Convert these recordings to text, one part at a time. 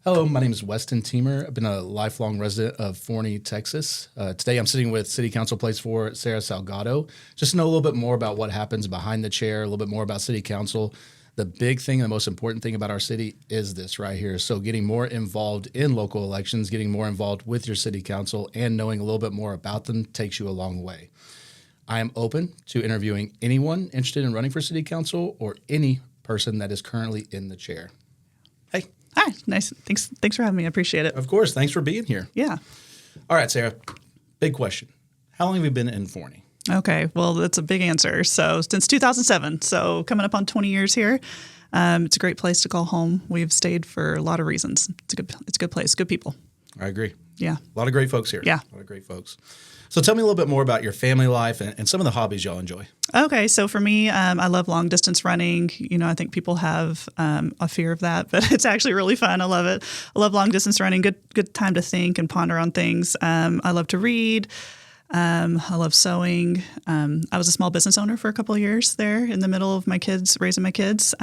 Hello, my name is Weston Teamer. I've been a lifelong resident of Forney, Texas. Today I'm sitting with City Council Place 4, Sarah Salgado. Just to know a little bit more about what happens behind the chair, a little bit more about City Council. The big thing, the most important thing about our city is this right here. So getting more involved in local elections, getting more involved with your City Council, and knowing a little bit more about them takes you a long way. I am open to interviewing anyone interested in running for City Council or any person that is currently in the chair. Hey. Hi, nice. Thanks for having me. I appreciate it. Of course. Thanks for being here. Yeah. All right, Sarah, big question. How long have you been in Forney? Okay, well, that's a big answer. So since 2007, so coming up on 20 years here. It's a great place to call home. We've stayed for a lot of reasons. It's a good place, good people. I agree. Yeah. A lot of great folks here. Yeah. A lot of great folks. So tell me a little bit more about your family life and some of the hobbies y'all enjoy. Okay, so for me, I love long distance running. You know, I think people have a fear of that, but it's actually really fun. I love it. I love long distance running. Good time to think and ponder on things. I love to read. I love sewing. I was a small business owner for a couple of years there in the middle of raising my kids.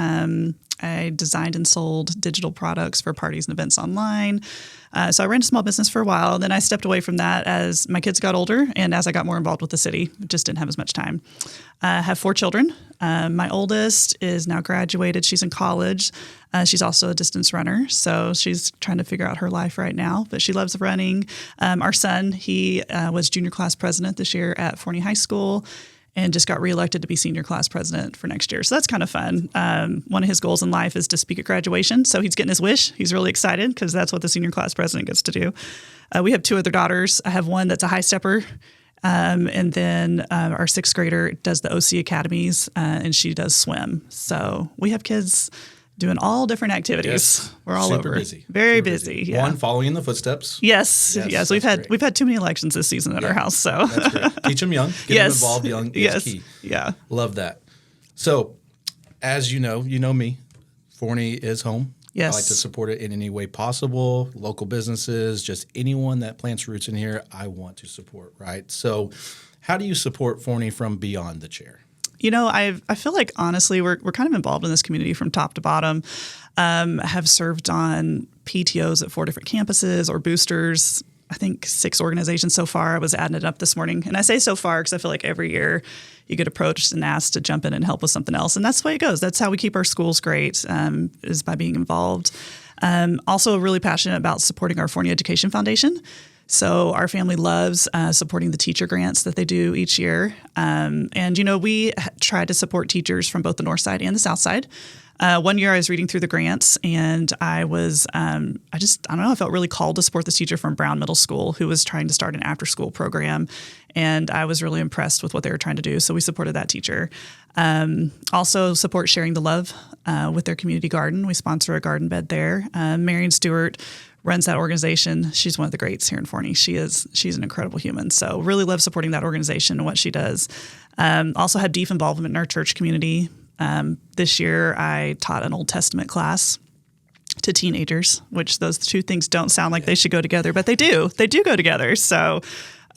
I designed and sold digital products for parties and events online. So I ran a small business for a while. Then I stepped away from that as my kids got older and as I got more involved with the city. Just didn't have as much time. I have 4 children. My oldest is now graduated. She's in college. She's also a distance runner, so she's trying to figure out her life right now, but she loves running. Our son, he was junior class president this year at Forney High School and just got reelected to be senior class president for next year. So that's kind of fun. One of his goals in life is to speak at graduation, so he's getting his wish. He's really excited because that's what the senior class president gets to do. We have 2 other daughters. I have one that's a high stepper. And then our 6th grader does the OC Academies, and she does swim. So we have kids doing all different activities. Yes. We're all Super over. busy. Very Super busy. Yeah. One, following in the footsteps. Yes. We've had too many elections this season at our house. So That's great. Teach them young. Get them involved young is key. Yeah. Love that. So as you know me, Forney is home. Yes. I like to support it in any way possible. Local businesses, just anyone that plants roots in here, I want to support, right? So how do you support Forney from beyond the chair? You know, I feel like, honestly, we're kind of involved in this community from top to bottom. Have served on PTOs at 4 different campuses or boosters. I think 6 organizations so far. I was adding it up this morning. And I say so far because I feel like every year you get approached and asked to jump in and help with something else. And that's the way it goes. That's how we keep our schools great, is by being involved. Also really passionate about supporting our Forney Education Foundation. So our family loves supporting the teacher grants that they do each year. And, you know, we try to support teachers from both the north side and the south side. One year I was reading through the grants and I was, I felt really called to support this teacher from Brown Middle School who was trying to start an after school program. And I was really impressed with what they were trying to do. So we supported that teacher. Also support Sharing the Love with their community garden. We sponsor a garden bed there. Marion Stewart runs that organization. She's one of the greats here in Forney. She's an incredible human. So really love supporting that organization and what she does. Also had deep involvement in our church community. This year I taught an Old Testament class to teenagers, which those 2 things don't sound like they should go together, but they do. They do go together. So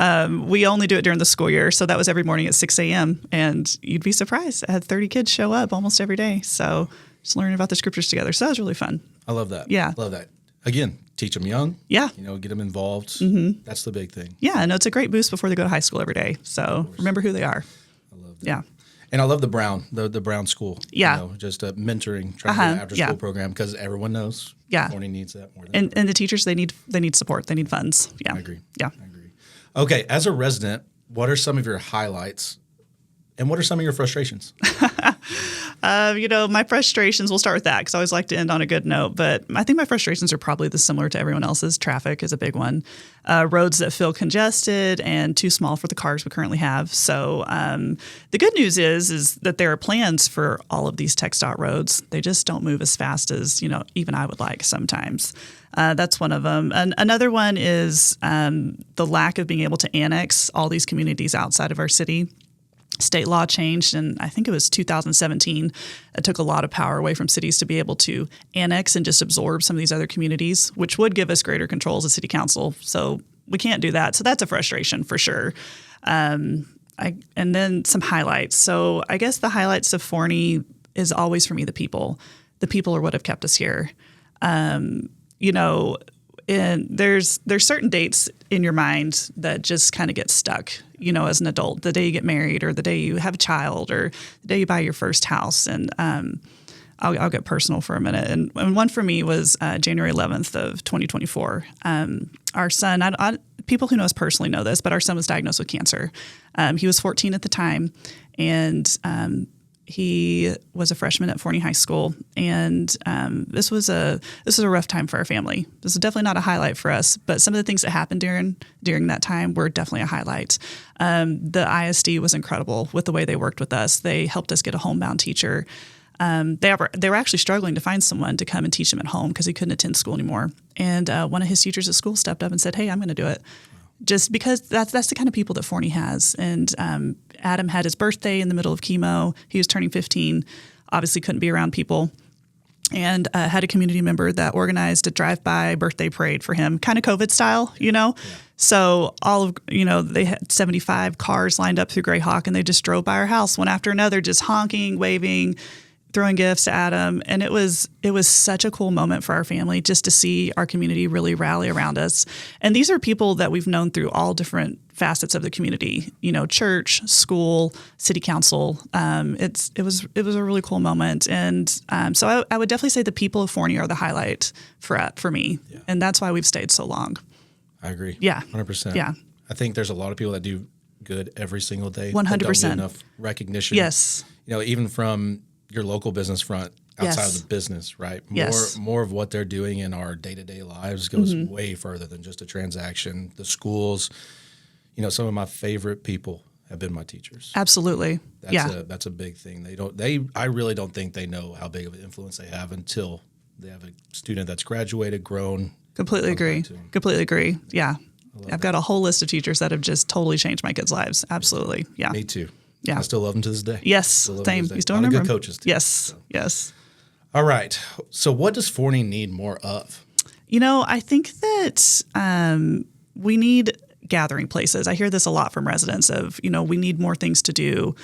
we only do it during the school year. So that was every morning at 6 a.m. And you'd be surprised. I had 30 kids show up almost every day. So just learning about the scriptures together. So that was really fun. I love that. Yeah. Love that. Again, teach them young. Yeah. You know, get them involved. Mm-hmm. That's the big thing. Yeah. And it's a great boost before they go to high school every day. So remember who they are. I love that. Yeah. And I love the Brown School. Yeah. You know, just mentoring, trying to do an after school program because everyone knows Forney needs that more than and the teachers, they need support. They need funds. Yeah. I agree. Yeah. I agree. Okay. As a resident, what are some of your highlights and what are some of your frustrations? You know, my frustrations, we'll start with that because I always like to end on a good note, but I think my frustrations are probably similar to everyone else's. Traffic is a big one. Roads that feel congested and too small for the cars we currently have. So the good news is that there are plans for all of these TxDOT roads. They just don't move as fast as, you know, even I would like sometimes. That's one of them. And another one is the lack of being able to annex all these communities outside of our city. State law changed, and I think it was 2017. It took a lot of power away from cities to be able to annex and just absorb some of these other communities, which would give us greater control as a city council. So we can't do that. So that's a frustration for sure. And then some highlights. So I guess the highlights of Forney is always for me the people. The people are what have kept us here. you know, and there's certain dates in your mind that just kind of get stuck, you know, as an adult, the day you get married or the day you have a child or the day you buy your first house. And I'll get personal for a minute. And one for me was January 11th of 2024. Our son, people who know us personally know this, but our son was diagnosed with cancer. He was 14 at the time, and he was a freshman at Forney High School, and this was a rough time for our family. This is definitely not a highlight for us, but some of the things that happened during that time were definitely a highlight. The ISD was incredible with the way they worked with us. They helped us get a homebound teacher. They were actually struggling to find someone to come and teach him at home because he couldn't attend school anymore. And one of his teachers at school stepped up and said, "Hey, I'm going to do it." Just because that's the kind of people that Forney has. And Adam had his birthday in the middle of chemo. He was turning 15, obviously couldn't be around people, and had a community member that organized a drive-by birthday parade for him, kind of COVID style, you know. Yeah. So they had 75 cars lined up through Greyhawk, and they just drove by our house one after another, just honking, waving, throwing gifts to Adam. And it was such a cool moment for our family just to see our community really rally around us. And these are people that we've known through all different facets of the community, you know, church, school, city council. It was a really cool moment. And so I would definitely say the people of Forney are the highlight for me. Yeah. And that's why we've stayed so long. I agree. Yeah. 100%. Yeah. I think there's a lot of people that do good every single day. 100%. That don't get enough recognition. Yes. You know, even from your local business front outside of the business, right? More of what they're doing in our day-to-day lives goes way further than just a transaction. The schools, you know, some of my favorite people have been my teachers. Absolutely. That's a big thing. I really don't think they know how big of an influence they have until they have a student that's graduated, grown. Completely agree. Yeah. I've got a whole list of teachers that have just totally changed my kids' lives. Absolutely. Yeah. Me too. Yeah. I still love them to this day. Yes, same. You still remember good coaches too. Yes, yes. All right. So what does Forney need more of? You know, I think that we need gathering places. I hear this a lot from residents of, you know, we need more things to do,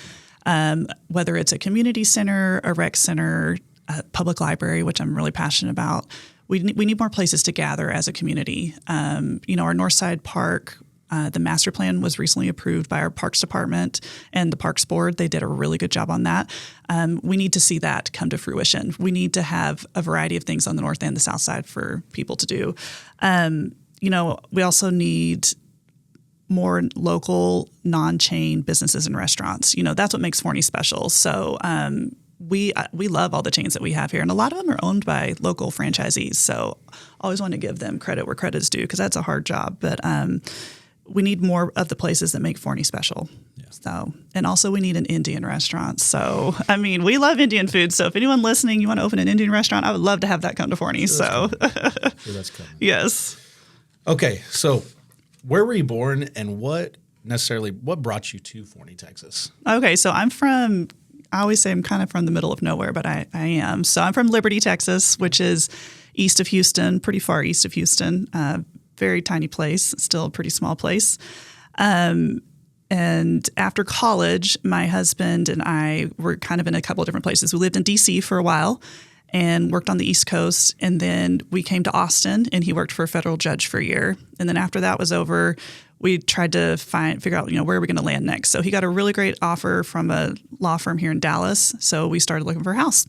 whether it's a community center, a rec center, a public library, which I'm really passionate about. We need more places to gather as a community. You know, our Northside Park, the master plan was recently approved by our Parks Department and the Parks Board. They did a really good job on that. We need to see that come to fruition. We need to have a variety of things on the north and the south side for people to do. You know, we also need more local, non-chain businesses and restaurants. You know, that's what makes Forney special. So we love all the chains that we have here, and a lot of them are owned by local franchisees. So I always want to give them credit where credit is due because that's a hard job. But we need more of the places that make Forney special. Yeah. So, and also we need an Indian restaurant. So, I mean, we love Indian food. So if anyone listening, you want to open an Indian restaurant, I would love to have that come to Forney. Sure, that's coming. Yes. Okay. So where were you born and what brought you to Forney, Texas? Okay. So I always say I'm kind of from the middle of nowhere, but I am. So I'm from Liberty, Texas, which is east of Houston, pretty far east of Houston. Very tiny place, still a pretty small place. And after college, my husband and I were kind of in a couple of different places. We lived in D.C. for a while and worked on the East Coast. And then we came to Austin, and he worked for a federal judge for a year. And then after that was over, we tried to figure out, you know, where are we going to land next? So he got a really great offer from a law firm here in Dallas. So we started looking for a house.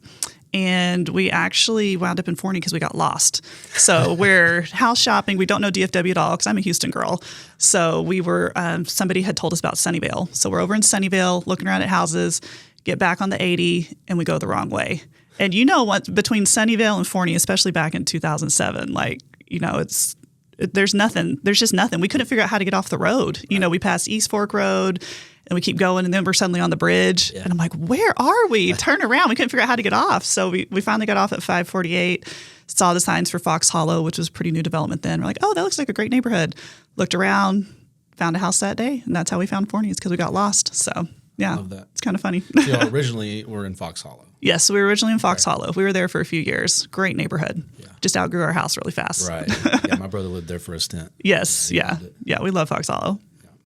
And we actually wound up in Forney because we got lost. So we're house shopping. We don't know DFW at all because I'm a Houston girl. So we were, somebody had told us about Sunnyvale. So we're over in Sunnyvale looking around at houses, get back on the 80, and we go the wrong way. And you know what, between Sunnyvale and Forney, especially back in 2007, like, you know, there's just nothing. We couldn't figure out how to get off the road. Right. You know, we passed East Fork Road, and we keep going, and then we're suddenly on the bridge. Yeah. And I'm like, where are we? Turn around. We couldn't figure out how to get off. So we finally got off at 548, saw the signs for Fox Hollow, which was a pretty new development then. We're like, oh, that looks like a great neighborhood. Looked around, found a house that day, and that's how we found Forney. It's because we got lost. So, yeah, love that. It's kind of funny. So y'all originally were in Fox Hollow. Yes, we were originally in Fox Hollow. We were there for a few years. Great neighborhood. Yeah. Just outgrew our house really fast. Right. Yeah, my brother lived there for a stint. Yes. Yeah. We love Fox Hollow.